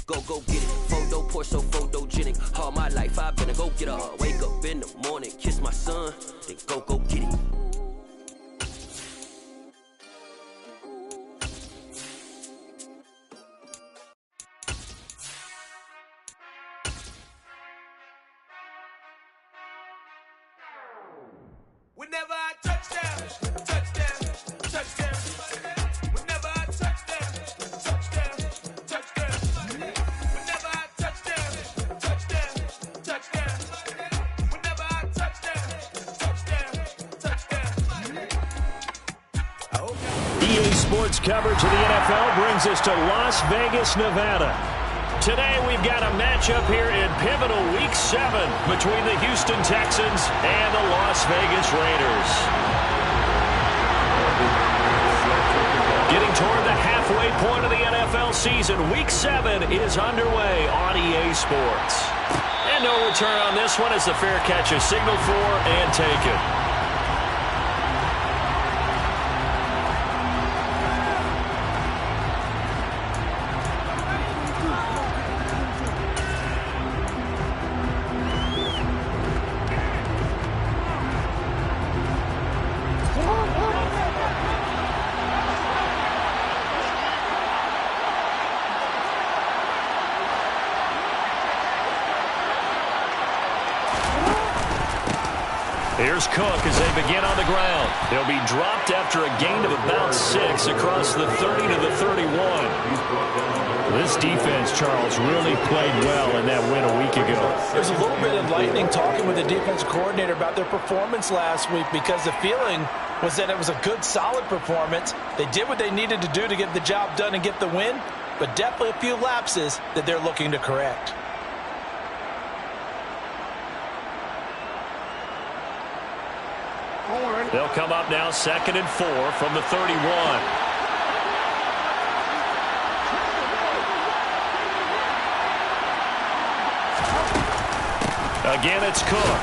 Go get it. Photo poor, so photogenic. All my life I've been a go-getter. Wake up in the morning, kiss my son, then go get it. Whenever I touchdown, touchdown, touchdown. Whenever I touchdown, touchdown, touchdown. Whenever I touchdown, touchdown, touchdown. Whenever I touchdown, touchdown, touchdown. EA Sports coverage of the NFL brings us to Las Vegas, Nevada. Today we've got a matchup here in pivotal Week 7 between the Houston Texans and the Las Vegas Raiders. Getting toward the halfway point of the NFL season, Week 7 is underway on EA Sports. And no return on this one as the fair catch is signaled for and taken. Here's Cook as they begin on the ground. They'll be dropped after a gain of about 6 across the 30 to the 31. This defense, Charles, really played well in that win a week ago. There's a little bit enlightening talking with the defense coordinator about their performance last week because the feeling was that it was a good, solid performance. They did what they needed to do to get the job done and get the win, but definitely a few lapses that they're looking to correct. They'll come up now 2nd and 4 from the 31. Again, it's Cook.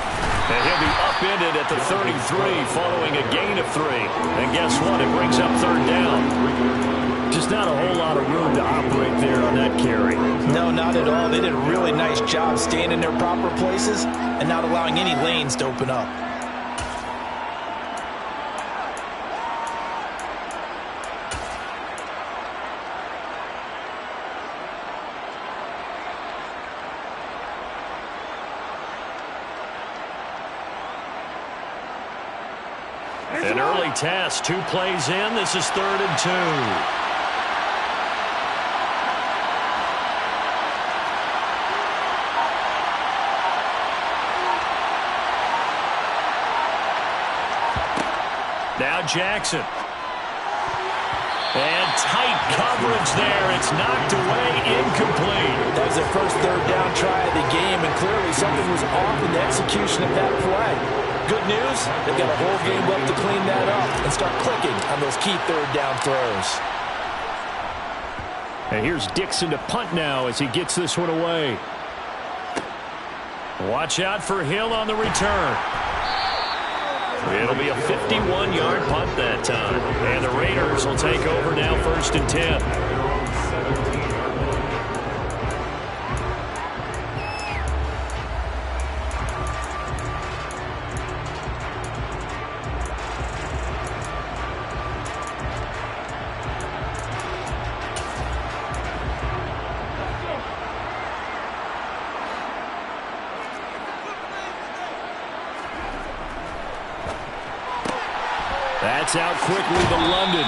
And he'll be upended at the 33 following a gain of 3. And guess what? It brings up 3rd down. Just not a whole lot of room to operate there on that carry. No, not at all. They did a really nice job staying in their proper places and not allowing any lanes to open up. An early test, 2 plays in. This is 3rd and 2. Now Jackson. And tight coverage there. It's knocked away, incomplete. That was their first 3rd down try of the game, and clearly something was off in the execution of that play. Good news, they've got a whole game left to clean that up and start clicking on those key 3rd down throws. And here's Dixon to punt now as he gets this one away. Watch out for Hill on the return. It'll be a 51-yard punt that time. And the Raiders will take over now 1st and 10. That's out quickly to London.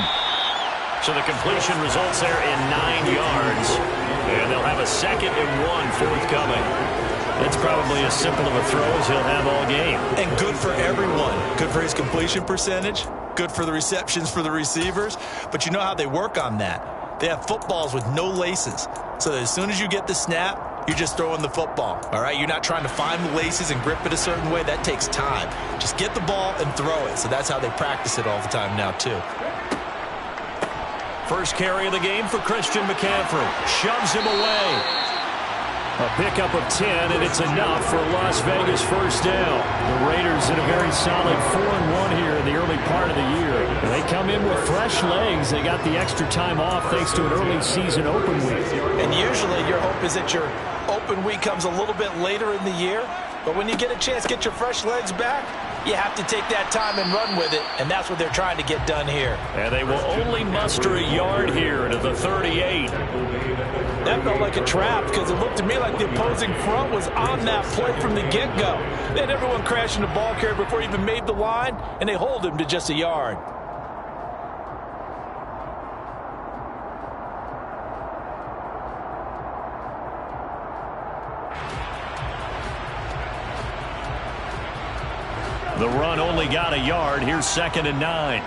So the completion results there in 9 yards. And they'll have a 2nd and 1 forthcoming. That's probably as simple of a throw as he'll have all game. And good for everyone. Good for his completion percentage. Good for the receptions for the receivers. But you know how they work on that. They have footballs with no laces. So that as soon as you get the snap, you're just throwing the football, all right? You're not trying to find the laces and grip it a certain way. That takes time. Just get the ball and throw it. So that's how they practice it all the time now, too. First carry of the game for Christian McCaffrey. Shoves him away. A pickup of 10, and it's enough for a Las Vegas first down. The Raiders in a very solid 4-1 here in the early part of the year. And they come in with fresh legs. They got the extra time off thanks to an early season open week. And usually your hope is that your open week comes a little bit later in the year. But when you get a chance to get your fresh legs back, you have to take that time and run with it, and that's what they're trying to get done here. And they will only muster a yard here to the 38. That felt like a trap because it looked to me like the opposing front was on that play from the get-go. They had everyone crashing the ball carrier before he even made the line, and they hold him to just a yard. The run only got a yard. Here's 2nd and 9.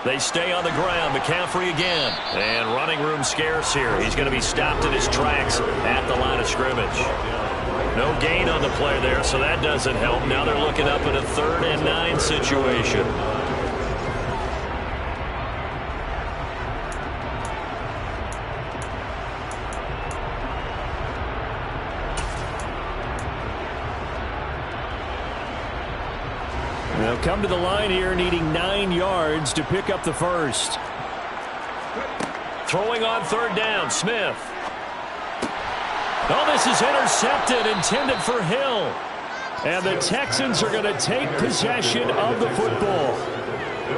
They stay on the ground. McCaffrey again. And running room scarce here. He's going to be stopped in his tracks at the line of scrimmage. No gain on the play there, so that doesn't help. Now they're looking up at a 3rd and 9 situation. They'll come to the line here needing 9 yards to pick up the first. Throwing on 3rd down, Smith. Oh, this is intercepted, intended for Hill. And the Texans are going to take possession of the football.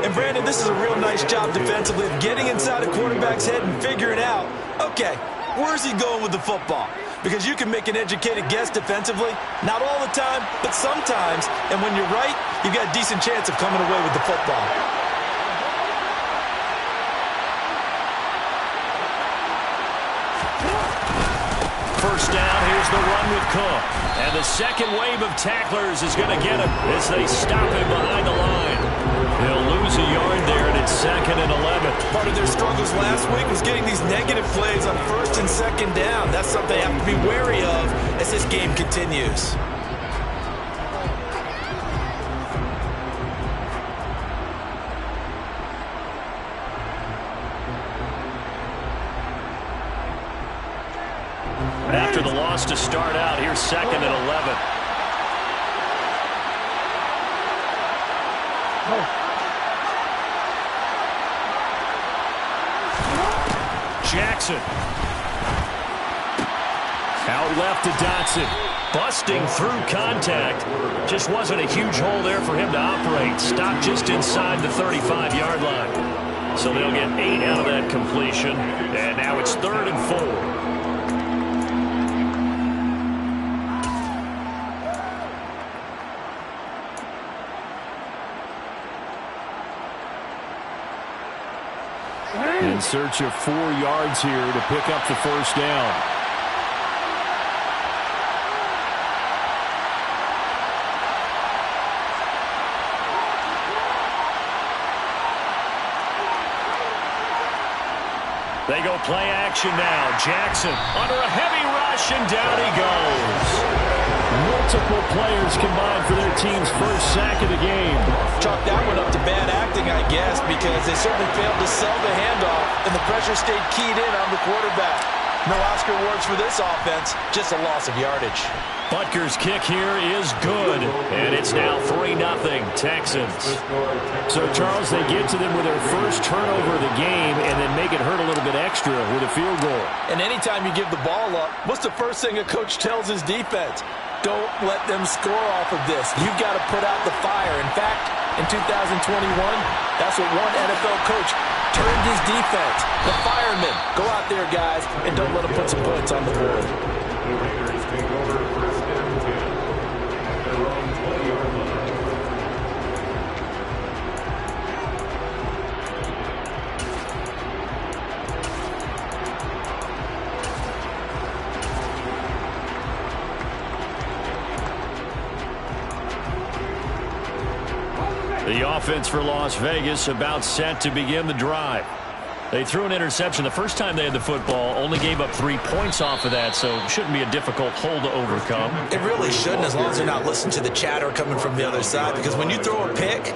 And Brandon, this is a real nice job defensively of getting inside a quarterback's head and figuring out, okay, where's he going with the football? Because you can make an educated guess defensively, not all the time, but sometimes. And when you're right, you've got a decent chance of coming away with the football. First down, here's the run with Cook. And the second wave of tacklers is going to get him as they stop him behind the line. He'll lose a yard there, and it's 2nd and 11. Part of their struggles last week was getting these negative plays on 1st and 2nd down. That's something they have to be wary of as this game continues. After the loss to start out, here's 2nd and 11. Jackson. Out left to Dotson. Busting through contact. Just wasn't a huge hole there for him to operate. Stopped just inside the 35-yard line. So they'll get 8 out of that completion. And now it's 3rd and 4. In search of 4 yards here to pick up the first down. They go play action now. Jackson under a heavy rush, and down he goes. Multiple players combined for their team's first sack of the game. Chalk that one up to bad acting, I guess, because they certainly failed to sell the handoff, and the pressure stayed keyed in on the quarterback. No Oscar awards for this offense, just a loss of yardage. Butker's kick here is good, and it's now 3-0 Texans. So, Charles, they get to them with their first turnover of the game and then make it hurt a little bit extra with a field goal. And anytime you give the ball up, what's the first thing a coach tells his defense? Don't let them score off of this. You've got to put out the fire. In fact, in 2021, that's what one NFL coach turned his defense. The firemen. Go out there, guys, and don't let them put some points on the board. The offense for Las Vegas about set to begin the drive. They threw an interception the first time they had the football, only gave up 3 points off of that, so it shouldn't be a difficult hole to overcome. It really shouldn't, as long as they're not listening to the chatter coming from the other side, because when you throw a pick,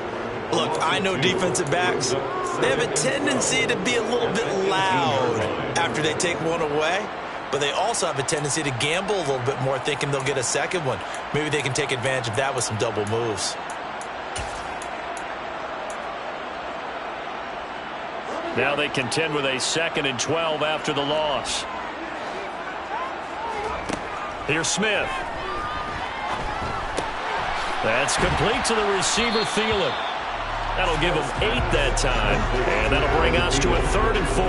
look, I know defensive backs, They have a tendency to be a little bit loud after they take one away, but they also have a tendency to gamble a little bit more, thinking they'll get a second one. Maybe they can take advantage of that with some double moves. Now they contend with a 2nd and 12 after the loss. Here's Smith. That's complete to the receiver, Thielen. That'll give him 8 that time, and that'll bring us to a 3rd and 4.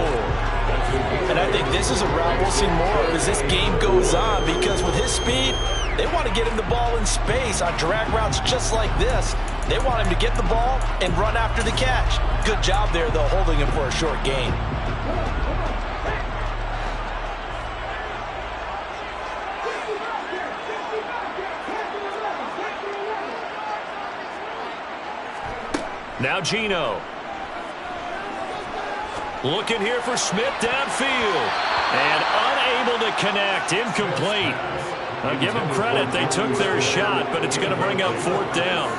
And I think this is a route we'll see more of as this game goes on, because with his speed, they want to get him the ball in space on drag routes just like this. They want him to get the ball and run after the catch. Good job there, though, holding him for a short gain. Now Geno. Looking here for Smith downfield. And unable to connect. Incomplete. I'll give them credit. They took their shot, but it's going to bring up 4th down.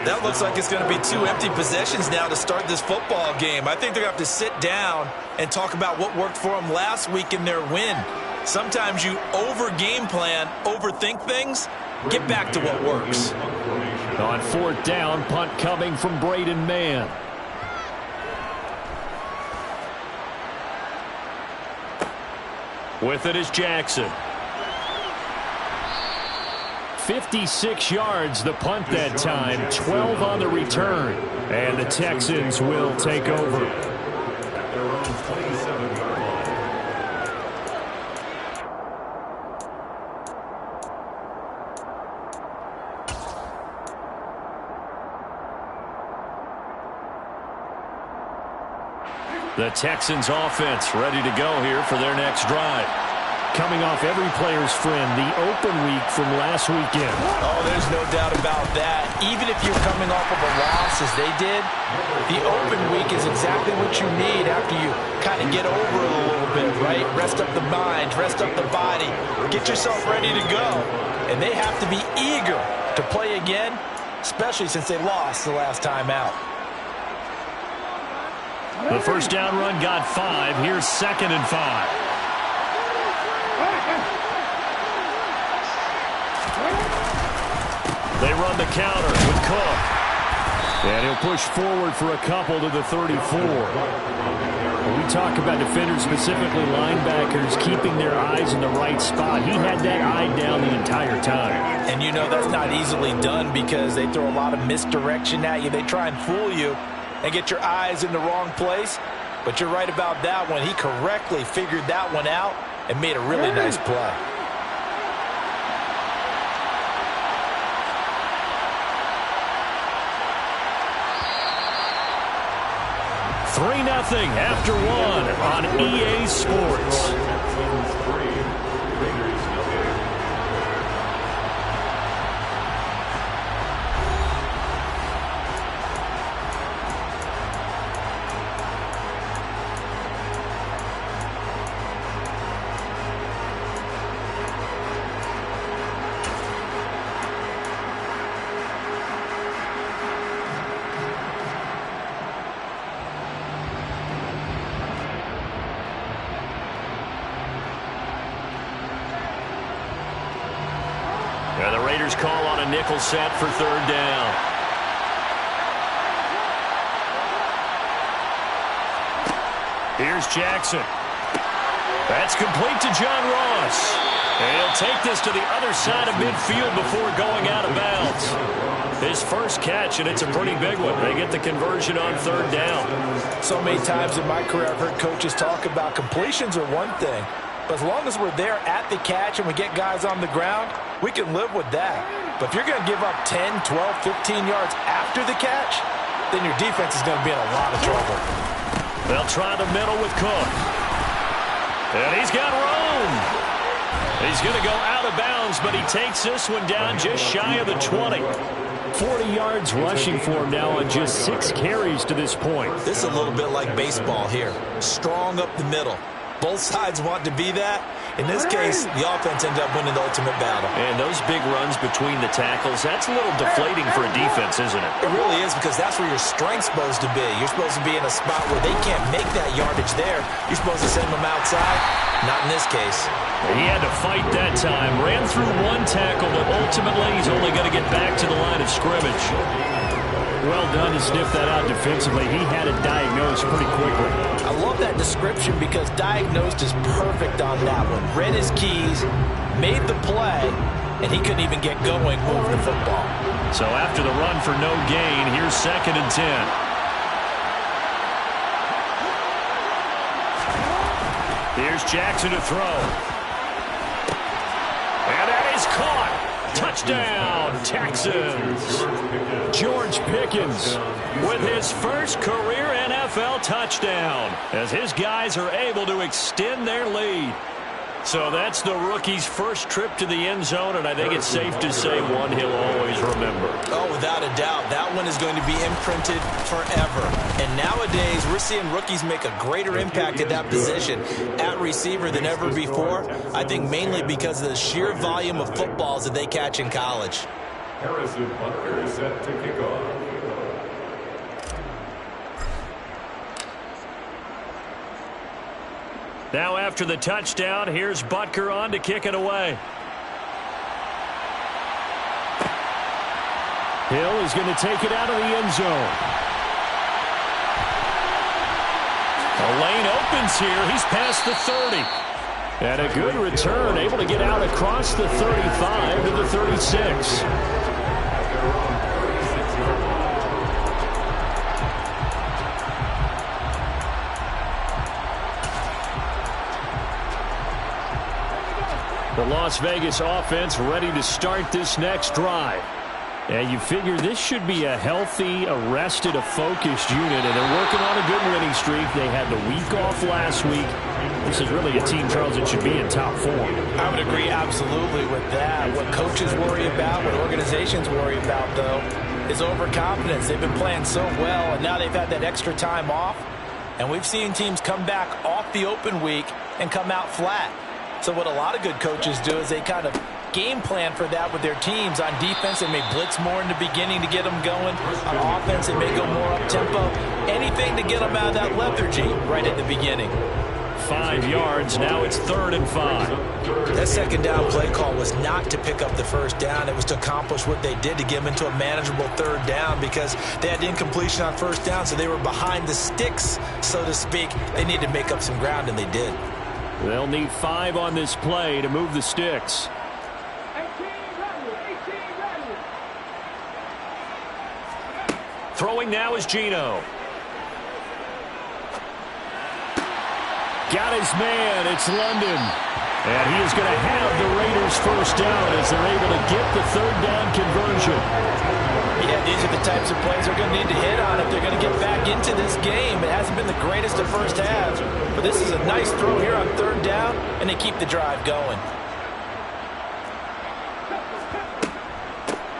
That looks like it's going to be 2 empty possessions now to start this football game. I think they're going to have to sit down and talk about what worked for them last week in their win. Sometimes you over-game plan, overthink things. Get back to what works. On 4th down, punt coming from Braden Mann. With it is Jackson. 56 yards the punt that time, 12 on the return. And the Texans will take over. The Texans offense ready to go here for their next drive. Coming off every player's friend, the open week from last weekend. Oh, there's no doubt about that. Even if you're coming off of a loss as they did, the open week is exactly what you need after you kind of get over it a little bit, right? Rest up the mind, rest up the body, get yourself ready to go. And they have to be eager to play again, especially since they lost the last time out. The first down run got 5. Here's 2nd and 5. They run the counter with Cook. And he'll push forward for a couple to the 34. When we talk about defenders, specifically linebackers, keeping their eyes in the right spot, he had that eye down the entire time. And you know that's not easily done because they throw a lot of misdirection at you. They try and fool you and get your eyes in the wrong place. But you're right about that one. He correctly figured that one out and made a really nice play. 3-0 after 1 on EA Sports. And the Raiders call on a nickel set for 3rd down. Here's Jackson. That's complete to John Ross. And he'll take this to the other side of midfield before going out of bounds. His first catch, and it's a pretty big one. They get the conversion on 3rd down. So many times in my career I've heard coaches talk about completions are one thing. But as long as we're there at the catch and we get guys on the ground, we can live with that. But if you're going to give up 10, 12, 15 yards after the catch, then your defense is going to be in a lot of trouble. They'll try the middle with Cook. And he's got room. He's going to go out of bounds, but he takes this one down just shy of the 20. 40 yards rushing for him now on just 6 carries to this point. This is a little bit like baseball here. Strong up the middle. Both sides want to be that. In this case, the offense ended up winning the ultimate battle. And those big runs between the tackles, that's a little deflating for a defense, isn't it? It really is, because that's where your strength's supposed to be. You're supposed to be in a spot where they can't make that yardage there. You're supposed to send them outside. Not in this case. He had to fight that time. Ran through one tackle, but ultimately he's only going to get back to the line of scrimmage. Well done to sniff that out defensively. He had it diagnosed pretty quickly. I love that description because diagnosed is perfect on that one. Read his keys, made the play, and he couldn't even get going moving the football. So after the run for no gain, here's 2nd and 10. Here's Jackson to throw. And that is caught. Touchdown, Texans. George Pickens with his first career NFL touchdown as his guys are able to extend their lead. So that's the rookie's first trip to the end zone, and I think it's safe to say one he'll always remember. Oh, without a doubt. That one is going to be imprinted forever. And nowadays, we're seeing rookies make a greater impact at that position at receiver than ever before. I think mainly because of the sheer volume of footballs that they catch in college. Harrison Butker is set to kick off. Now after the touchdown, here's Butker on to kick it away. Hill is going to take it out of the end zone. The lane opens here. He's past the 30. And a good return, able to get out across the 35 to the 36. The Las Vegas offense ready to start this next drive. And you figure this should be a healthy, a rested, a focused unit, and they're working on a good winning streak. They had the week off last week. This is really a team, Charles, that should be in top form. I would agree absolutely with that. What coaches worry about, what organizations worry about, though, is overconfidence. They've been playing so well, and now they've had that extra time off. And we've seen teams come back off the open week and come out flat. So what a lot of good coaches do is they kind of game plan for that with their teams. On defense, they may blitz more in the beginning to get them going. On offense, they may go more up-tempo. Anything to get them out of that lethargy right at the beginning. 5 yards. Now it's 3rd and 5. That second down play call was not to pick up the first down. It was to accomplish what they did to get them into a manageable 3rd down because they had incompletion on first down, so they were behind the sticks, so to speak. They needed to make up some ground, and they did. They'll need 5 on this play to move the sticks. Throwing now is Geno. Got his man. It's London. And he is going to have the Raiders first down as they're able to get the 3rd down conversion. Yeah, these are the types of plays they're going to need to hit on if they're going to get back into this game. It hasn't been the greatest of first halves, but this is a nice throw here on 3rd down, and they keep the drive going.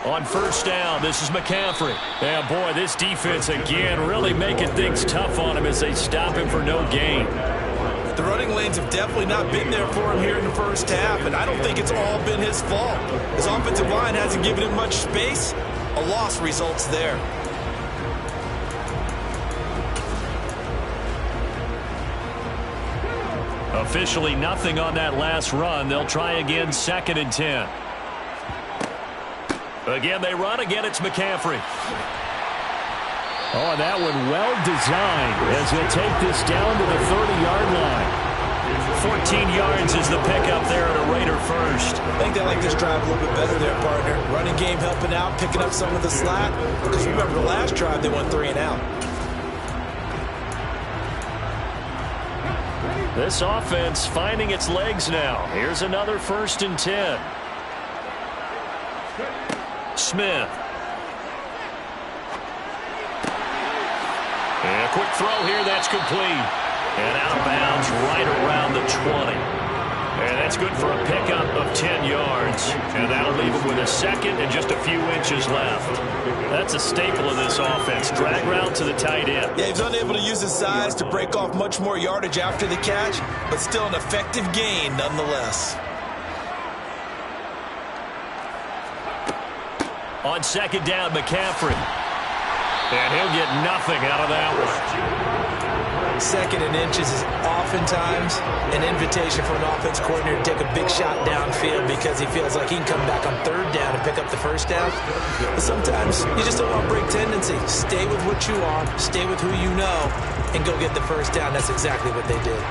On first down, this is McCaffrey. Yeah, boy, this defense again really making things tough on him as they stop him for no gain. The running lanes have definitely not been there for him here in the first half, and I don't think it's all been his fault. His offensive line hasn't given him much space. A loss results there. Officially nothing on that last run. They'll try again, 2nd and 10. Again, they run. Again, it's McCaffrey. Oh, that one well designed as he'll take this down to the 30-yard line. 14 yards is the pickup there at a Raider first. I think they like this drive a little bit better there, partner. Running game helping out, picking up some of the slack. Because remember, the last drive they went 3 and out. This offense finding its legs now. Here's another 1st and 10. Smith. And a quick throw here, that's complete. And out of bounds right around the 20. And that's good for a pickup of 10 yards. And that'll leave him with a second and just a few inches left. That's a staple of this offense. Drag route to the tight end. Yeah, he's unable to use his size to break off much more yardage after the catch, but still an effective gain nonetheless. On second down, McCaffrey. And he'll get nothing out of that one. Second and inches is oftentimes an invitation for an offense coordinator to take a big shot downfield because he feels like he can come back on third down and pick up the first down. But sometimes you just don't want to break tendency. Stay with what you are, stay with who you know, and go get the first down. That's exactly what they did.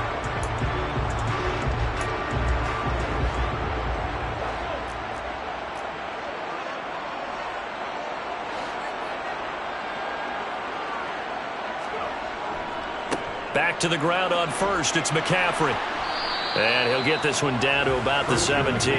Back to the ground on first. It's McCaffrey. And he'll get this one down to about the 17.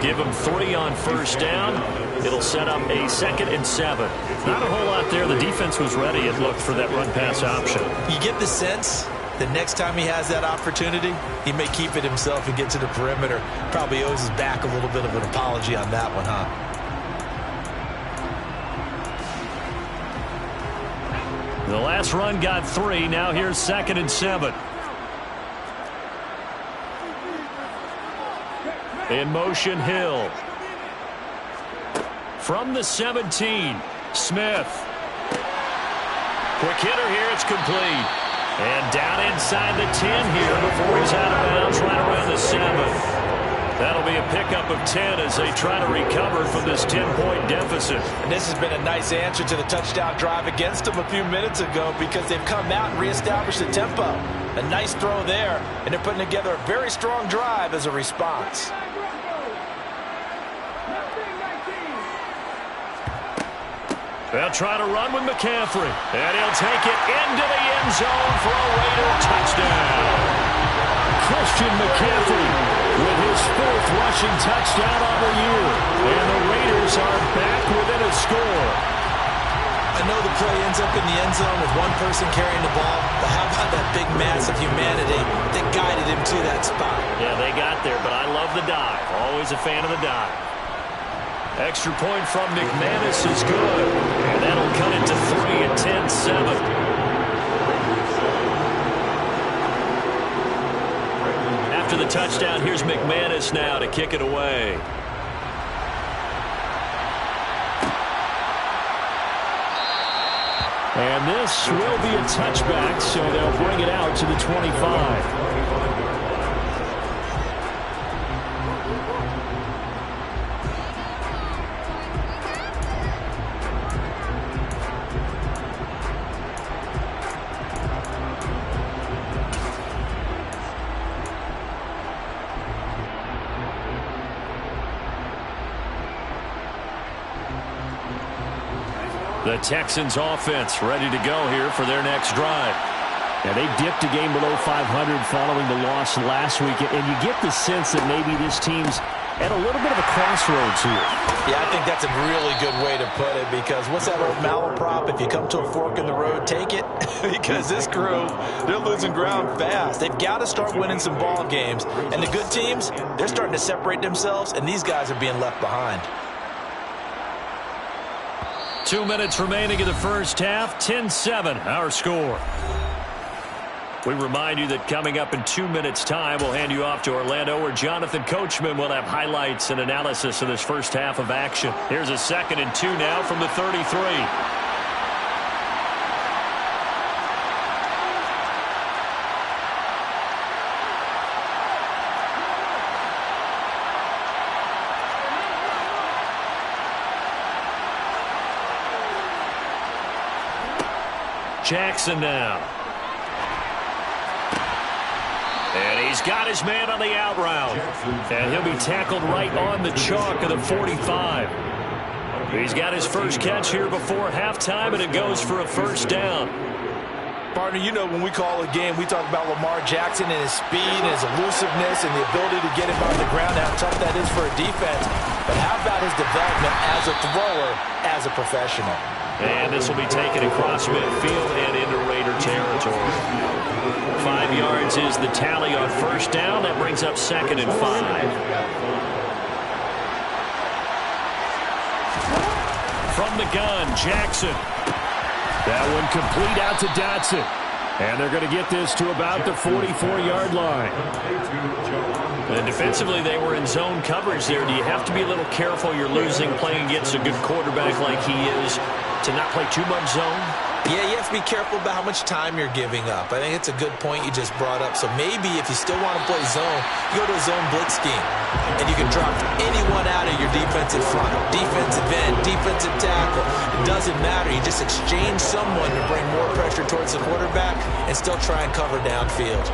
Give him 3 on first down. It'll set up a 2nd and 7. Not a whole lot there. The defense was ready, it looked, for that run-pass option. You get the sense the next time he has that opportunity, he may keep it himself and get to the perimeter. Probably owes his back a little bit of an apology on that one, huh? The last run got 3. Now here's 2nd and 7. In motion, Hill. From the 17, Smith. Quick hitter here. It's complete. And down inside the 10 here before he's out of bounds right around the 7. That'll be a pickup of 10 as they try to recover from this 10-point deficit. And this has been a nice answer to the touchdown drive against them a few minutes ago because they've come out and reestablished the tempo. A nice throw there, and they're putting together a very strong drive as a response. They'll try to run with McCaffrey, and he'll take it into the end zone for a Raider touchdown. Christian McCaffrey with his 4th rushing touchdown on the year. And the Raiders are back within a score. I know the play ends up in the end zone with one person carrying the ball, but how about that big mass of humanity that guided him to that spot? Yeah, they got there, but I love the dive. Always a fan of the dive. Extra point from McManus is good. And that'll cut it to 3 at 10-7. After the touchdown, here's McManus now to kick it away. And this will be a touchback, so they'll bring it out to the 25. The Texans offense ready to go here for their next drive. And they dipped a game below 500 following the loss last week. And you get the sense that maybe this team's at a little bit of a crossroads here. Yeah, I think that's a really good way to put it because what's that old malaprop? If you come to a fork in the road, take it. Because this crew, they're losing ground fast. They've got to start winning some ball games. And the good teams, they're starting to separate themselves, and these guys are being left behind. 2 minutes remaining in the first half. 10-7, our score. We remind you that coming up in 2 minutes' time, we'll hand you off to Orlando, where Jonathan Coachman will have highlights and analysis of this first half of action. Here's a 2nd and 2 now from the 33. Jackson now. And he's got his man on the out route. And he'll be tackled right on the chalk of the 45. He's got his first catch here before halftime, and it goes for a first down. Partner, you know when we call a game, we talk about Lamar Jackson and his speed and his elusiveness and the ability to get him on the ground, how tough that is for a defense. But how about his development as a thrower, as a professional? And this will be taken across midfield and into Raider territory. 5 yards is the tally on first down. That brings up 2nd and 5. From the gun, Jackson. That one complete out to Dotson. And they're going to get this to about the 44-yard line. And defensively, they were in zone coverage there. Do you have to be a little careful? You're losing playing against a good quarterback like he is to not play too much zone? Yeah, you have to be careful about how much time you're giving up. I think it's a good point you just brought up. So maybe if you still want to play zone, you go to a zone blitz scheme. And you can drop anyone out of your defensive front. Defensive end, defensive tackle. It doesn't matter. You just exchange someone to bring more pressure towards the quarterback and still try and cover downfield.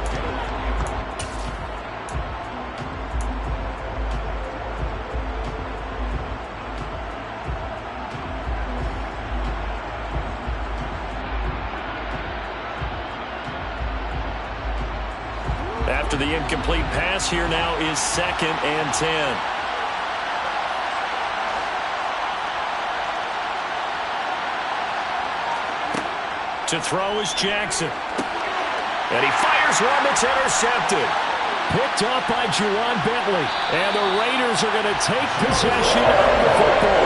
After the incomplete pass, here now is 2nd and 10. To throw is Jackson. And he fires one that's intercepted. Picked up by Juwan Bentley. And the Raiders are going to take possession of the football.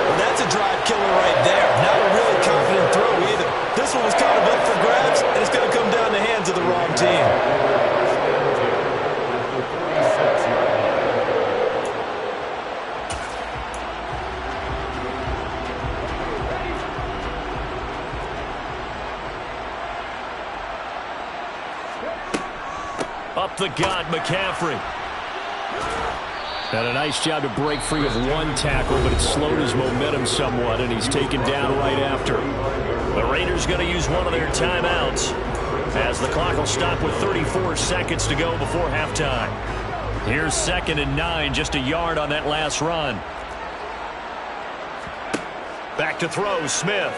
Well, that's a drive killer right there. Not a really confident throw either. This one was kind of up for grabs, and it's going to come down the hands of the wrong team. Up the gut, McCaffrey. And a nice job to break free of one tackle, but it slowed his momentum somewhat, and he's taken down right after. The Raiders going to use one of their timeouts as the clock will stop with 34 seconds to go before halftime. Here's 2nd and 9, just a yard on that last run. Back to throw, Smith.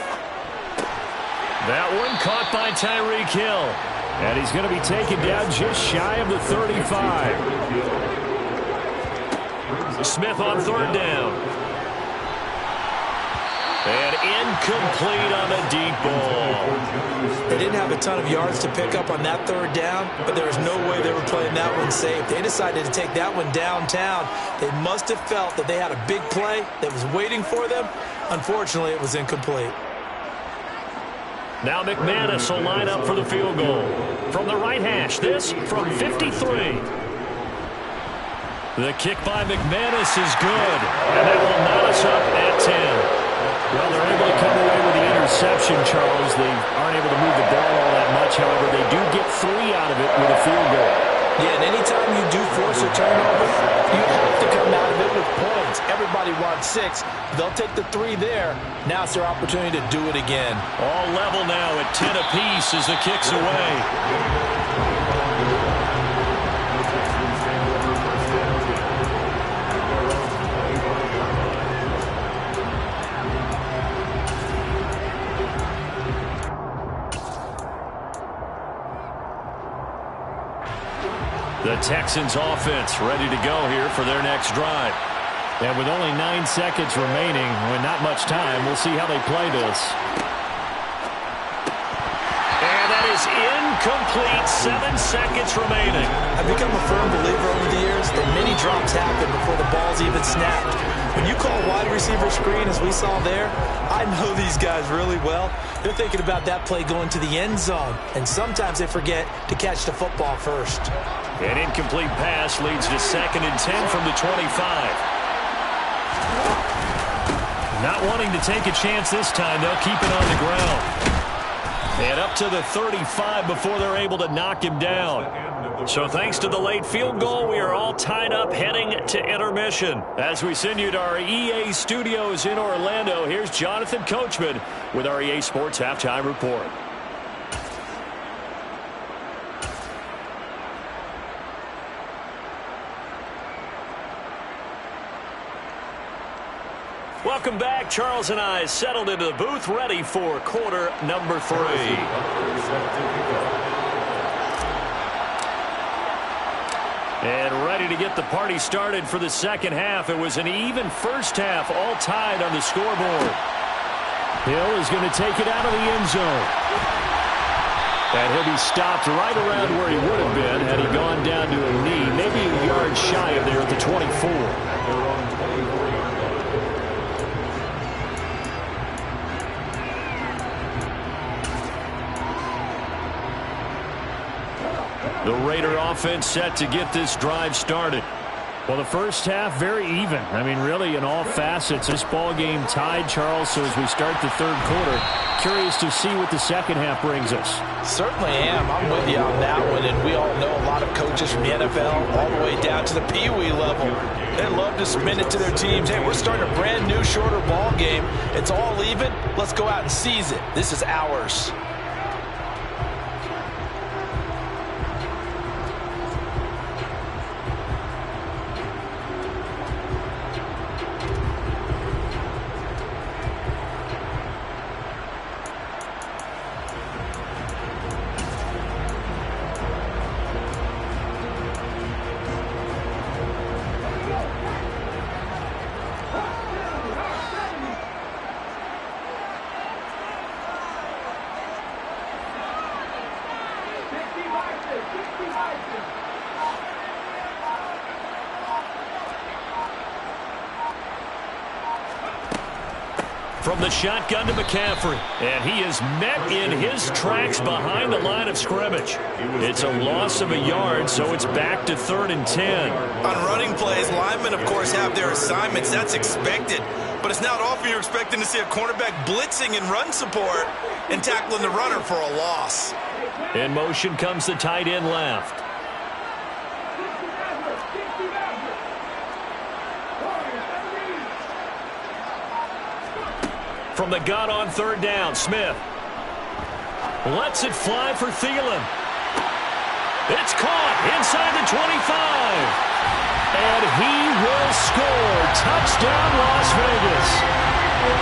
That one caught by Tyreek Hill. And he's going to be taken down just shy of the 35. Smith on 3rd down. And incomplete on the deep ball. They didn't have a ton of yards to pick up on that 3rd down, but there was no way they were playing that one safe. They decided to take that one downtown. They must have felt that they had a big play that was waiting for them. Unfortunately, it was incomplete. Now McManus will line up for the field goal. From the right hash, this from 53. The kick by McManus is good, and that will knot us up at 10. Well, they're able to come away with the interception, Charles. They aren't able to move the ball all that much. However, they do get 3 out of it with a field goal. Yeah, and anytime you do force a turnover, you have to come out of it with points. Everybody wants 6. They'll take the 3 there. Now it's their opportunity to do it again. All level now at 10 apiece as the kick's away. The Texans offense ready to go here for their next drive. And with only 9 seconds remaining, with not much time, we'll see how they play this. And that is incomplete. 7 seconds remaining. I've become a firm believer over the years that many drops happen before the ball's even snapped. When you call wide receiver screen, as we saw there, I know these guys really well. They're thinking about that play going to the end zone, and sometimes they forget to catch the football first. An incomplete pass leads to 2nd and 10 from the 25. Not wanting to take a chance this time, they'll keep it on the ground. And up to the 35 before they're able to knock him down. So thanks to the late field goal, we are all tied up heading to intermission. As we send you to our EA studios in Orlando, here's Jonathan Coachman with our EA Sports Halftime Report. Welcome back. Charles and I settled into the booth, ready for quarter number 3. And ready to get the party started for the second half. It was an even first half, all tied on the scoreboard. Hill is going to take it out of the end zone. And he'll be stopped right around where he would have been had he gone down to a knee, maybe a yard shy of there at the 24. The Raider offense set to get this drive started. Well, the first half, very even. I mean, really, in all facets, this ball game tied, Charles. So as we start the third quarter, curious to see what the second half brings us. Certainly am. I'm with you on that one. And we all know a lot of coaches from the NFL all the way down to the Pee Wee level. They love to spin it to their teams. Hey, we're starting a brand new, shorter ball game. It's all even. Let's go out and seize it. This is ours. From the shotgun to McCaffrey, and he is met in his tracks behind the line of scrimmage. It's a loss of a yard, so it's back to 3rd and 10. On running plays, linemen, of course, have their assignments. That's expected. But it's not often you're expecting to see a cornerback blitzing in run support and tackling the runner for a loss. In motion comes the tight end left. From the gun on 3rd down, Smith lets it fly for Thielen. It's caught inside the 25. And he will score. Touchdown, Las Vegas.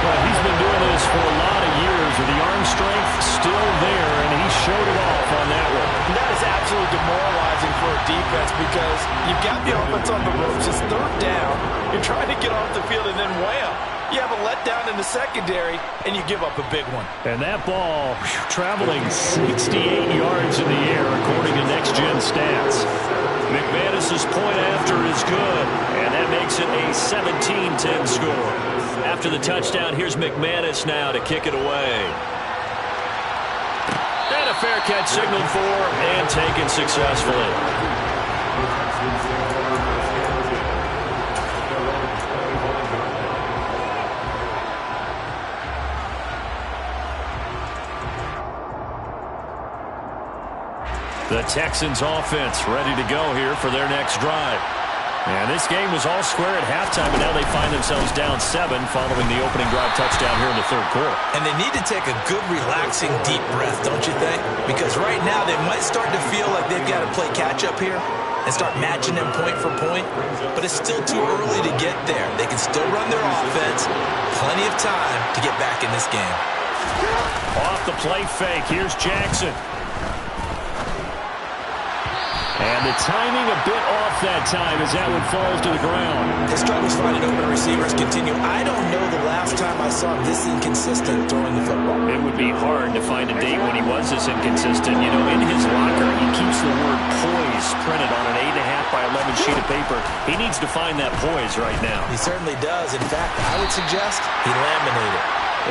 Well, he's been doing this for a lot of years with the arm strength still there, and he showed it off on that one. That is absolutely demoralizing for a defense because you've got the offense on the ropes. It's 3rd down. You're trying to get off the field, and then wham. You have a letdown in the secondary, and you give up a big one. And that ball traveling 68 yards in the air, according to Next Gen Stats. McManus's point after is good, and that makes it a 17-10 score. After the touchdown, here's McManus now to kick it away. And a fair catch signaled for and taken successfully. The Texans offense ready to go here for their next drive. And this game was all square at halftime, and now they find themselves down 7 following the opening drive touchdown here in the third quarter. And they need to take a good, relaxing, deep breath, don't you think? Because right now they might start to feel like they've got to play catch-up here and start matching them point for point. But it's still too early to get there. They can still run their offense. Plenty of time to get back in this game. Off the play fake, here's Jackson. And the timing a bit off that time as that one falls to the ground. His struggles finding open receivers continue. I don't know the last time I saw him this inconsistent throwing the football. It would be hard to find a date when he was this inconsistent. You know, in his locker, he keeps the word poise printed on an 8.5 by 11 sheet of paper. He needs to find that poise right now. He certainly does. In fact, I would suggest he laminated.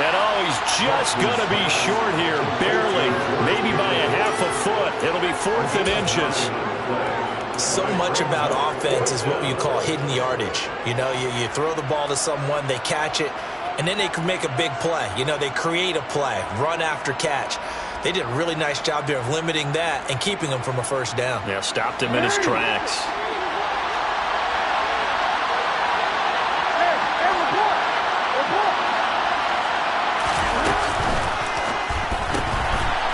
And oh, he's just going to be short here, barely, maybe by a half a foot. It'll be 4th and inches. So much about offense is what you call hidden yardage. You know, you throw the ball to someone, they catch it, and then they can make a big play. You know, they create a play, run after catch. They did a really nice job there of limiting that and keeping him from a first down. Yeah, stopped him in his tracks.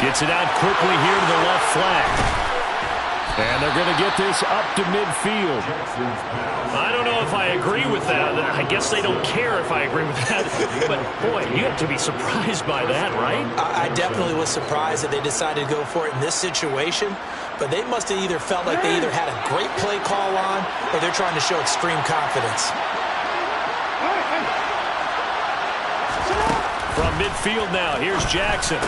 Gets it out quickly here to the left flank. And they're going to get this up to midfield. I don't know if I agree with that. I guess they don't care if I agree with that. But, boy, you have to be surprised by that, right? I definitely was surprised that they decided to go for it in this situation. But they must have either felt like they either had a great play call on or they're trying to show extreme confidence. From midfield now, here's Jackson.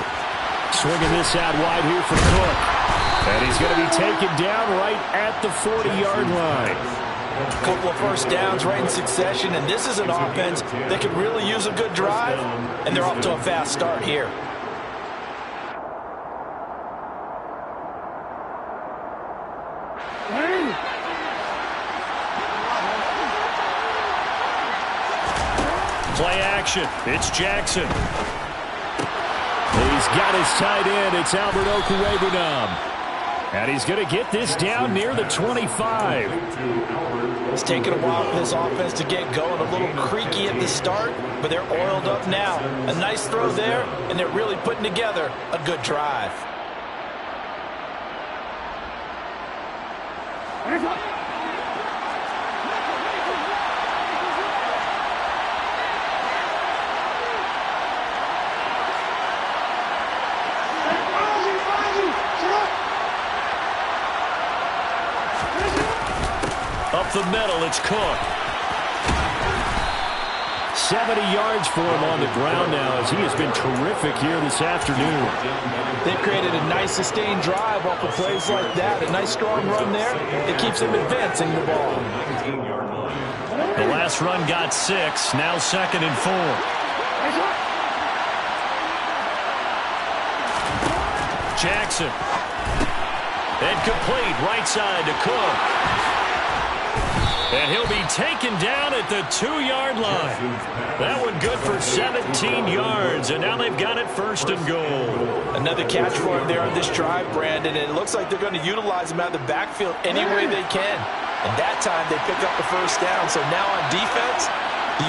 Swinging this out wide here for Cook. And he's going to be taken down right at the 40-yard line. A couple of first downs right in succession, and this is an offense that could really use a good drive, and they're off to a fast start here. Play action. It's Jackson. He's got his tight end. It's Albert Okwuegbunam. And he's going to get this down near the 25. It's taken a while for this offense to get going. A little creaky at the start, but they're oiled up now. A nice throw there, and they're really putting together a good drive. Up the middle, it's Cook. 70 yards for him on the ground now as he has been terrific here this afternoon. They've created a nice sustained drive off of plays like that. A nice strong run there. It keeps them advancing the ball. The last run got 6, now 2nd and 4. Jackson. Incomplete, right side to Cook. And he'll be taken down at the 2-yard line. That one good for 17 yards, and now they've got it 1st and goal. Another catch for him there on this drive, Brandon, and it looks like they're going to utilize him out of the backfield any way they can. And that time they pick up the 1st down. So now on defense,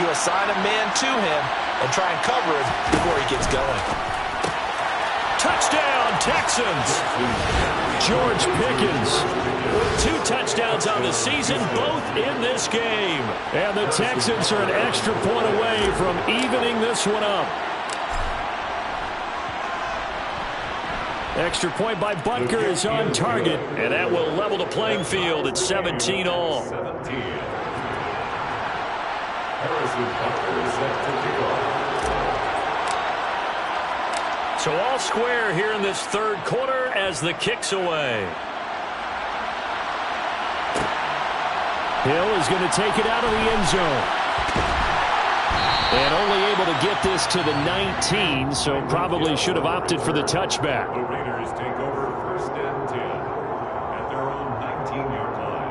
you assign a man to him and try and cover him before he gets going. Touchdown, Texans! George Pickens with 2 touchdowns on the season, both in this game. And the Texans are an extra point away from evening this one up. Extra point by Butker is on target, and that will level the playing field at 17 all. So all square here in this 3rd quarter as the kick's away. Hill is going to take it out of the end zone. And only able to get this to the 19, so probably should have opted for the touchback. The Raiders take over 1st and 10 at their own 19-yard line.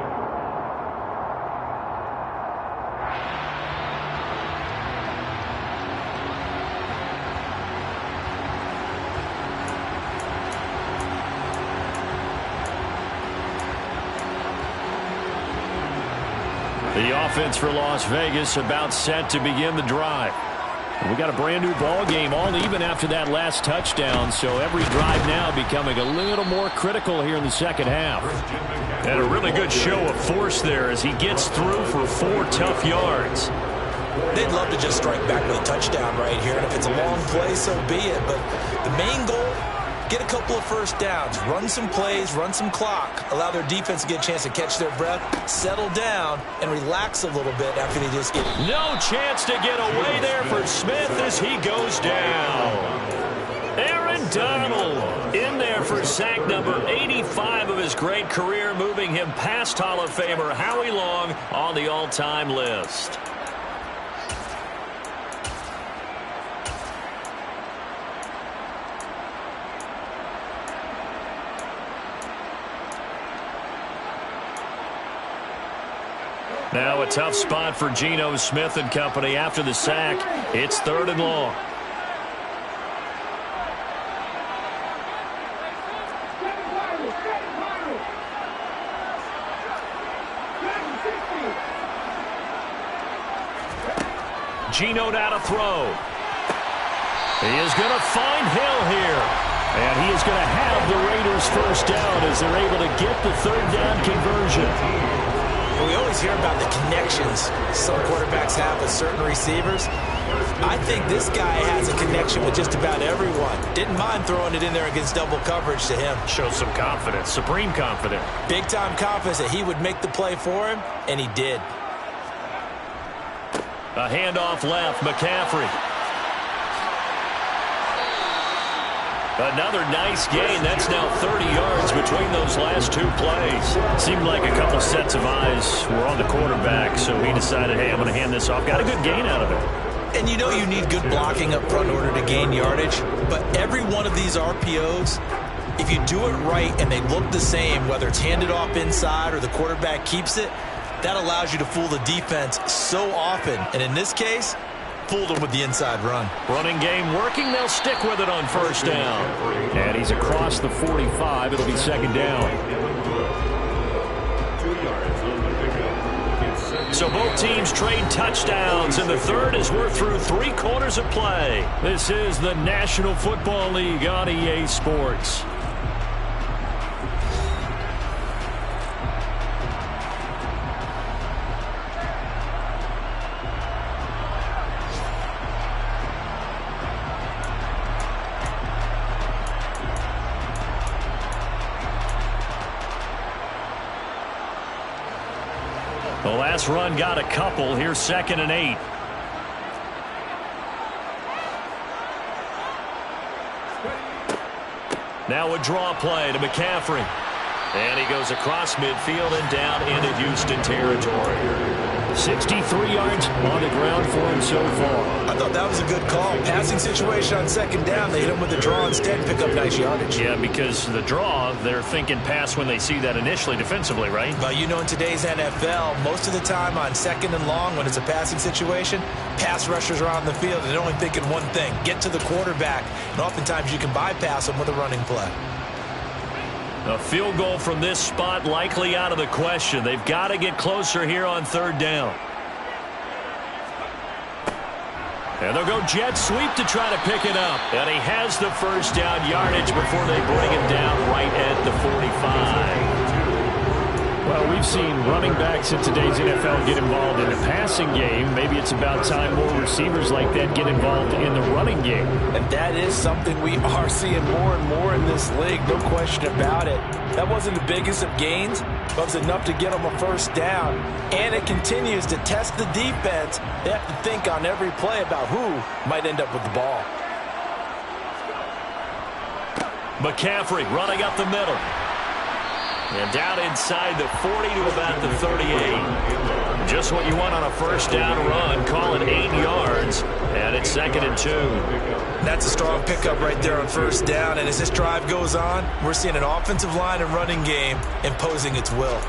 The offense for Las Vegas about set to begin the drive. We got a brand new ball game, all even after that last touchdown, so every drive now becoming a little more critical here in the 2nd half. And a really good show of force there as he gets through for 4 tough yards. They'd love to just strike back with a touchdown right here, and if it's a long play, so be it. But the main goal, get a couple of 1st downs, run some plays, run some clock, allow their defense to get a chance to catch their breath, settle down, and relax a little bit after they just get... No chance to get away there for Smith as he goes down. Aaron Donald in there for sack number 85 of his great career, moving him past Hall of Famer Howie Long on the all-time list. Now a tough spot for Geno Smith and company after the sack. It's 3rd and long. Geno now to throw. He is going to find Hill here. And he is going to have the Raiders 1st down as they're able to get the 3rd down conversion. We always hear about the connections some quarterbacks have with certain receivers. I think this guy has a connection with just about everyone. Didn't mind throwing it in there against double coverage to him. Shows some confidence, supreme confidence. Big-time confidence that he would make the play for him, and he did. A handoff left, McCaffrey. Another nice gain. That's now 30 yards between those last two plays. Seemed like a couple sets of eyes were on the quarterback, so he decided, hey, I'm going to hand this off. Got a good gain out of it. And you know you need good blocking up front in order to gain yardage, but every one of these RPOs, if you do it right and they look the same, whether it's handed off inside or the quarterback keeps it, that allows you to fool the defense so often. And in this case, fooled them with the inside run. Running game working. They'll stick with it on first down. And he's across the 45. It'll be second down. 2 yards on the pickup. So both teams trade touchdowns, and the third as we're through 3 quarters of play. This is the National Football League on EA Sports. The last run got a couple. Here's 2nd and 8. Now a draw play to McCaffrey. And he goes across midfield and down into Houston territory. 63 yards on the ground for him so far. I thought that was a good call. Passing situation on 2nd down. They hit him with the draw instead, pick up nice yardage. Yeah, because the draw, they're thinking pass when they see that initially defensively, right? Well, you know, in today's NFL, most of the time on 2nd and long, when it's a passing situation, pass rushers are on the field, and they're only thinking one thing, get to the quarterback. And oftentimes you can bypass them with a running play. A field goal from this spot likely out of the question. They've got to get closer here on 3rd down. And they'll go jet sweep to try to pick it up. And he has the first down yardage before they bring him down right at the 45. Well, we've seen running backs in today's NFL get involved in the passing game. Maybe it's about time more receivers like that get involved in the running game. And that is something we are seeing more and more in this league, no question about it. That wasn't the biggest of gains, but it was enough to get them a first down. And it continues to test the defense. They have to think on every play about who might end up with the ball. McCaffrey running up the middle. And down inside the 40 to about the 38. Just what you want on a first down run. Call it 8 yards. And it's 2nd and 2. That's a strong pickup right there on first down. And as this drive goes on, we're seeing an offensive line and running game imposing its will.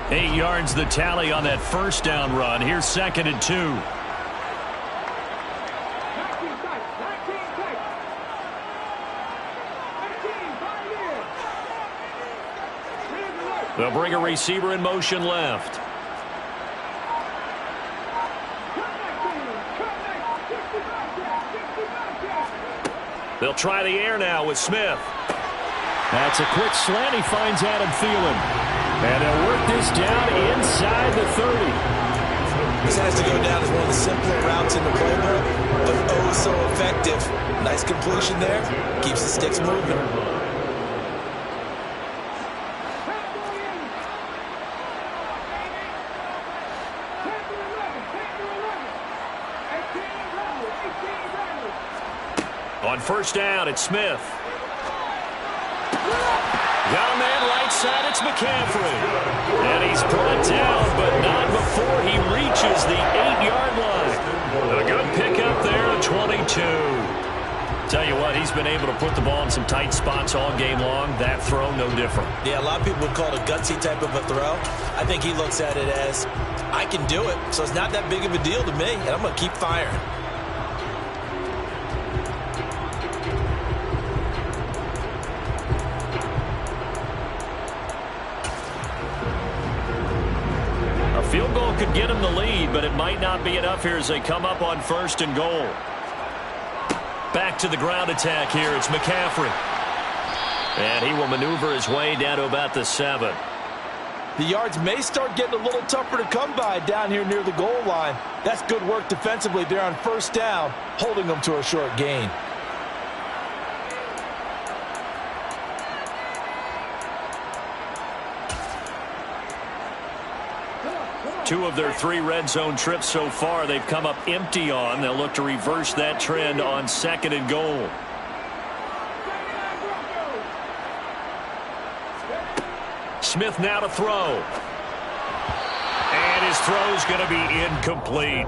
8 yards the tally on that first down run. Here's 2nd and 2. They'll bring a receiver in motion left. They'll try the air now with Smith. That's a quick slant. He finds Adam Thielen. And they'll work this down inside the 30. This has to go down as one of the simpler routes in the playbook, but oh so effective. Nice completion there. Keeps the sticks moving. On first down, it's Smith. Got a man right side, it's McCaffrey. And he's brought down, but not before he reaches the 8-yard line. A good pickup there at 22. Tell you what, he's been able to put the ball in some tight spots all game long. That throw, no different. Yeah, a lot of people would call it a gutsy type of a throw. I think he looks at it as, I can do it, so it's not that big of a deal to me, and I'm going to keep firing. Field goal could get him the lead, but it might not be enough here as they come up on 1st and goal. Back to the ground attack here. It's McCaffrey. And he will maneuver his way down to about the 7. The yards may start getting a little tougher to come by down here near the goal line. That's good work defensively there on first down, holding them to a short gain. 2 of their 3 red zone trips so far, they've come up empty on. They'll look to reverse that trend on 2nd and goal. Smith now to throw. And his throw's going to be incomplete.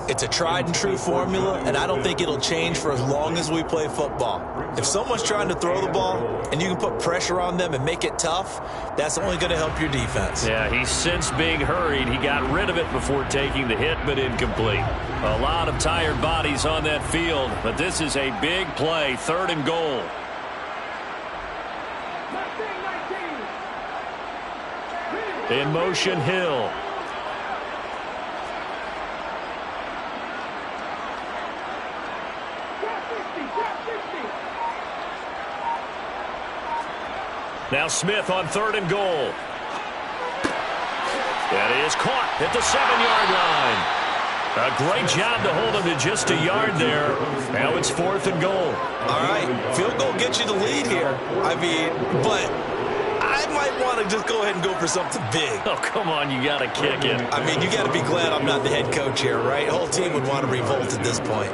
It's a tried and true formula, and I don't think it'll change for as long as we play football. If someone's trying to throw the ball and you can put pressure on them and make it tough, that's only going to help your defense. Yeah, he's since being hurried. He got rid of it before taking the hit, but incomplete. A lot of tired bodies on that field, but this is a big play, 3rd and goal. In motion, Hill. Now Smith on 3rd and goal. That is caught at the 7-yard line. A great job to hold him to just a yard there. Now it's 4th and goal. All right, field goal gets you the lead here. But I might want to just go ahead and go for something big. Oh, come on, you got to kick it. You got to be glad I'm not the head coach here, right? The whole team would want to revolt at this point.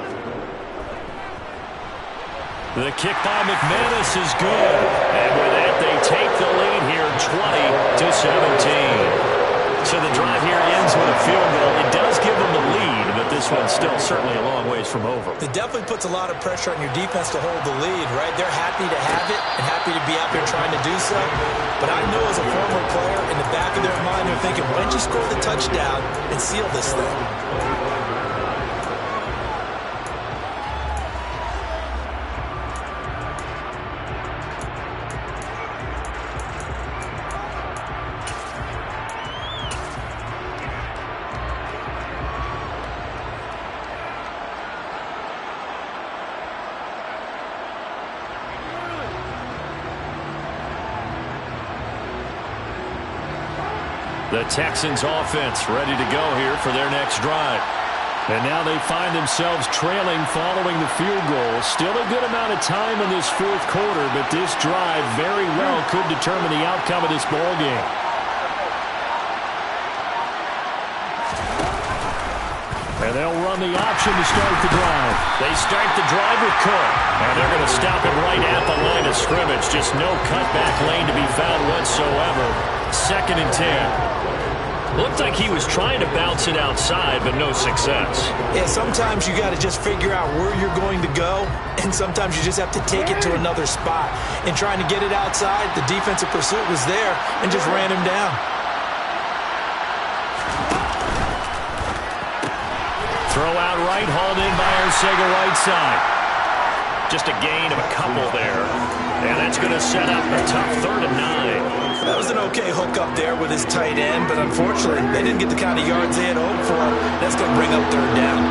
The kick by McManus is good. And with that, they take the lead here 20-17. So the drive here ends with a field goal. It does give them the lead, but this one's still certainly a long ways from over. It definitely puts a lot of pressure on your defense to hold the lead, right? They're happy to have it and happy to be out there trying to do so. But I know as a former player, in the back of their mind, they're thinking, why don't you score the touchdown and seal this thing? The Texans offense ready to go here for their next drive. And now they find themselves trailing following the field goal. Still a good amount of time in this 4th quarter, but this drive very well could determine the outcome of this ball game. And they'll run the option to start the drive. They start the drive with Cook. And they're going to stop it right at the line of scrimmage. Just no cutback lane to be found whatsoever. 2nd and 10. Looked like he was trying to bounce it outside, but no success. Yeah, sometimes you got to just figure out where you're going to go, and sometimes you just have to take it to another spot. In trying to get it outside, the defensive pursuit was there and just ran him down. Throw out right, hauled in by Arcega right side. Just a gain of a couple there. And that's going to set up a tough 3rd and 9. That was an okay hook up there with his tight end, but unfortunately, they didn't get the kind of yards they had hoped for. That's going to bring up 3rd down.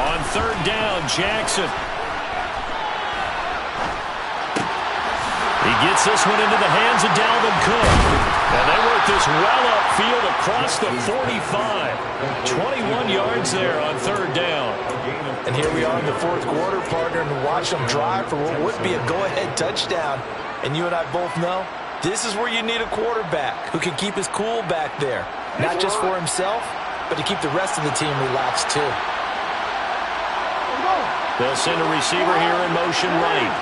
On 3rd down, Jackson. He gets this one into the hands of Dalvin Cook. And they work this well upfield across the 45. 21 yards there on 3rd down. And here we are in the 4th quarter, partner, and watch them drive for what would be a go-ahead touchdown. And you and I both know this is where you need a quarterback who can keep his cool back there. Not just for himself, but to keep the rest of the team relaxed too. They'll send a receiver here in motion right.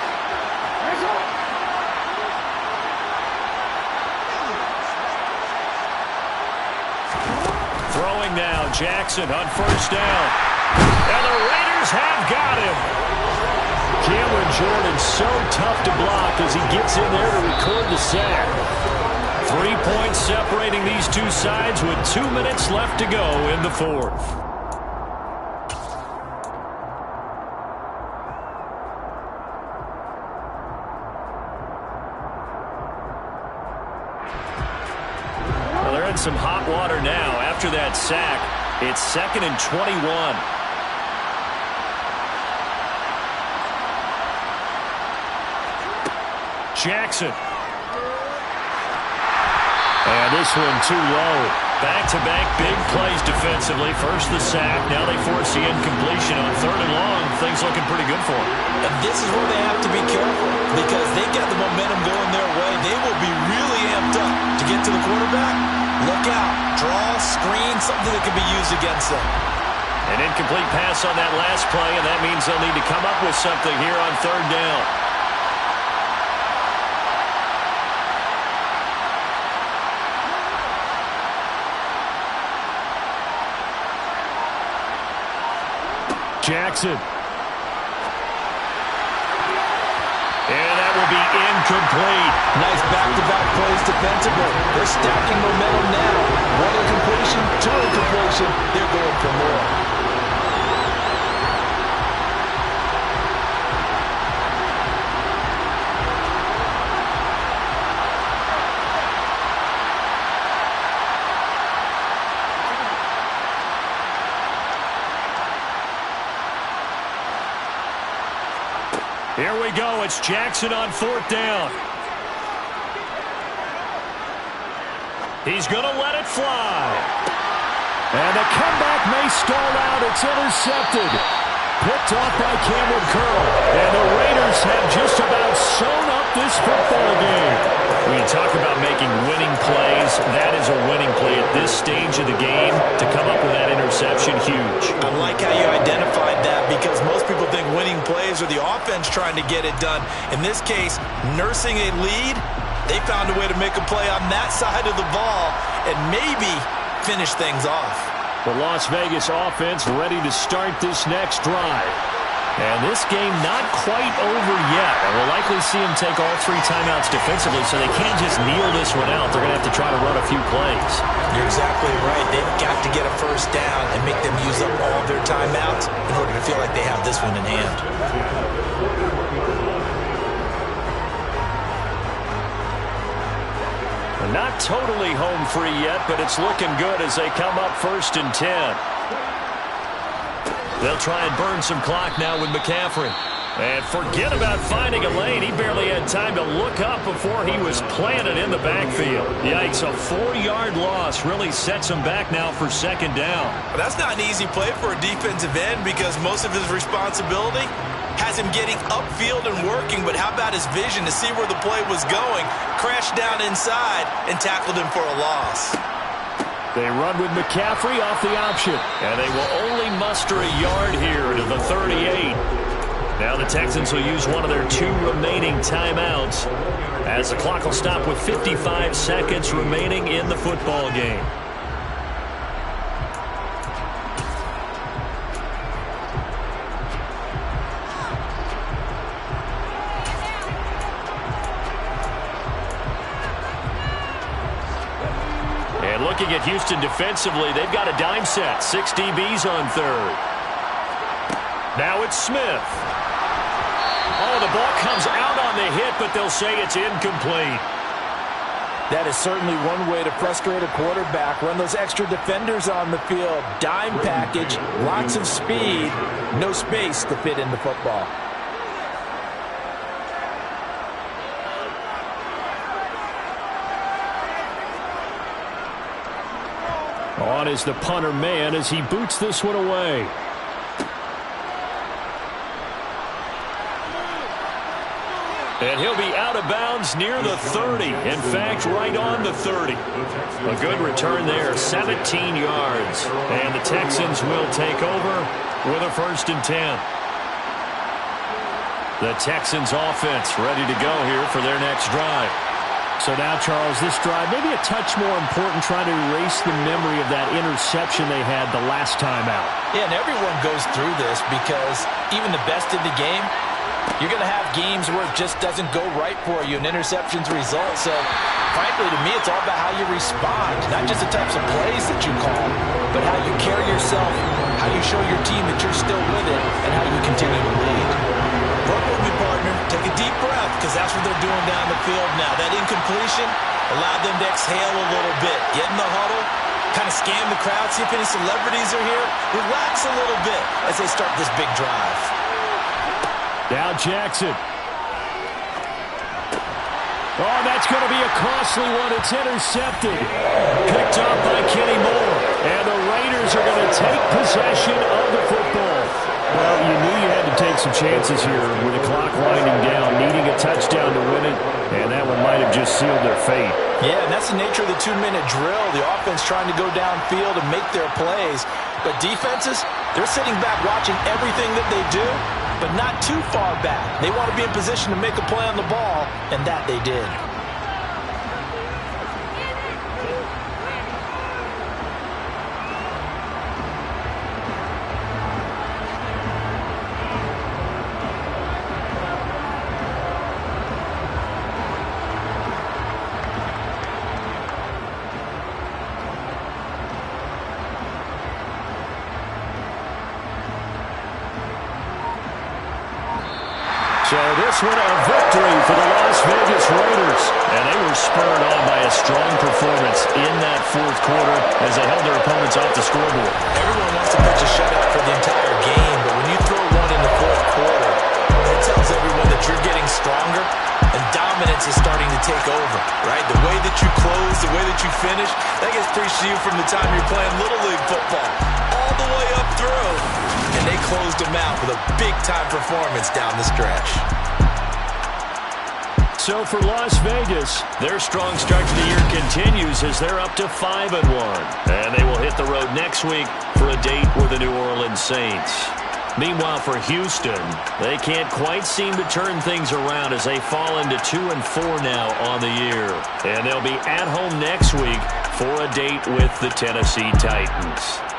Throwing now, Jackson on 1st down. And the Raiders have got him. Cameron Jordan so tough to block as he gets in there to record the sack. 3 points separating these two sides with 2 minutes left to go in the 4th. Well, they're in some hot water now after that sack. It's 2nd and 21. Jackson. And this one too low. Back-to-back big plays defensively. First the sack. Now they force the incompletion on 3rd and long. Things looking pretty good for them. And this is where they have to be careful because they've got the momentum going their way. They will be really amped up to get to the quarterback. Look out. Draw, screen, something that can be used against them. An incomplete pass on that last play, and that means they'll need to come up with something here on 3rd down. Jackson. And that will be incomplete. Nice back-to-back plays defensively. They're stacking momentum now. 1 incompletion, 2 incompletion. They're going for more. Here we go. It's Jackson on 4th down. He's going to let it fly. And the comeback may stall out. It's intercepted. Picked off by Cameron Curl. And the Raiders have just about sewn up this football game. When you talk about making winning plays, that is a winning play at this stage of the game. To come up with that interception, huge. I like how you identified that because most people think winning plays are the offense trying to get it done. In this case, nursing a lead, they found a way to make a play on that side of the ball and maybe finish things off. The Las Vegas offense ready to start this next drive. And this game not quite over yet. And we'll likely see them take all 3 timeouts defensively, so they can't just kneel this one out. They're going to have to try to run a few plays. You're exactly right. They've got to get a 1st down and make them use up all their timeouts in order to feel like they have this one in hand. Not totally home free yet, but it's looking good as they come up 1st and 10. They'll try and burn some clock now with McCaffrey. And forget about finding a lane. He barely had time to look up before he was planted in the backfield. Yikes, a 4-yard loss really sets him back now for 2nd down. Well, that's not an easy play for a defensive end because most of his responsibility has him getting upfield and working, but how about his vision to see where the play was going, crashed down inside, and tackled him for a loss. They run with McCaffrey off the option. And they will only muster a yard here to the 38. Now the Texans will use one of their 2 remaining timeouts as the clock will stop with 55 seconds remaining in the football game. And looking at Houston defensively, they've got a dime set. 6 DBs on 3rd. Now it's Smith. Oh, the ball comes out on the hit, but they'll say it's incomplete. That is certainly one way to frustrate a quarterback. Run those extra defenders on the field. Dime package, lots of speed, no space to fit in the football. On is the punter man as he boots this one away. And he'll be out of bounds near the 30. In fact, right on the 30. A good return there, 17 yards. And the Texans will take over with a 1st and 10. The Texans offense ready to go here for their next drive. So now, Charles, this drive maybe a touch more important, trying to erase the memory of that interception they had the last time out. Yeah, and everyone goes through this because even the best in the game, you're going to have games where it just doesn't go right for you, and interceptions result. So, frankly, to me, it's all about how you respond, not just the types of plays that you call, but how you carry yourself, how you show your team that you're still with it, and how you continue to lead. Work with me, partner. Take a deep breath, because that's what they're doing down the field now. That incompletion allowed them to exhale a little bit. Get in the huddle, kind of scan the crowd, see if any celebrities are here. Relax a little bit as they start this big drive. Now Jackson. Oh, that's going to be a costly one. It's intercepted. Picked up by Kenny Moore. And the Raiders are going to take possession of the football. Well, you knew you had to take some chances here with the clock winding down, needing a touchdown to win it, and that one might have just sealed their fate. Yeah, and that's the nature of the 2-minute drill. The offense trying to go downfield and make their plays. But defenses, they're sitting back watching everything that they do, but not too far back. They want to be in position to make a play on the ball, and that they did. So this one a victory for the Las Vegas Raiders. And they were spurred on by a strong performance in that fourth quarter as they held their opponents off the scoreboard. Everyone wants to pitch a shutout for the entire game, but when you throw one in the fourth quarter, it tells everyone that you're getting stronger and dominance is starting to take over, right? The way that you close, the way that you finish, that gets preached to you from the time you're playing Little League football all the way up through. And they closed them out with a big-time performance down the stretch. So for Las Vegas, their strong start to the year continues as they're up to 5-1. And they will hit the road next week for a date with the New Orleans Saints. Meanwhile, for Houston, they can't quite seem to turn things around as they fall into 2-4 now on the year. And they'll be at home next week for a date with the Tennessee Titans.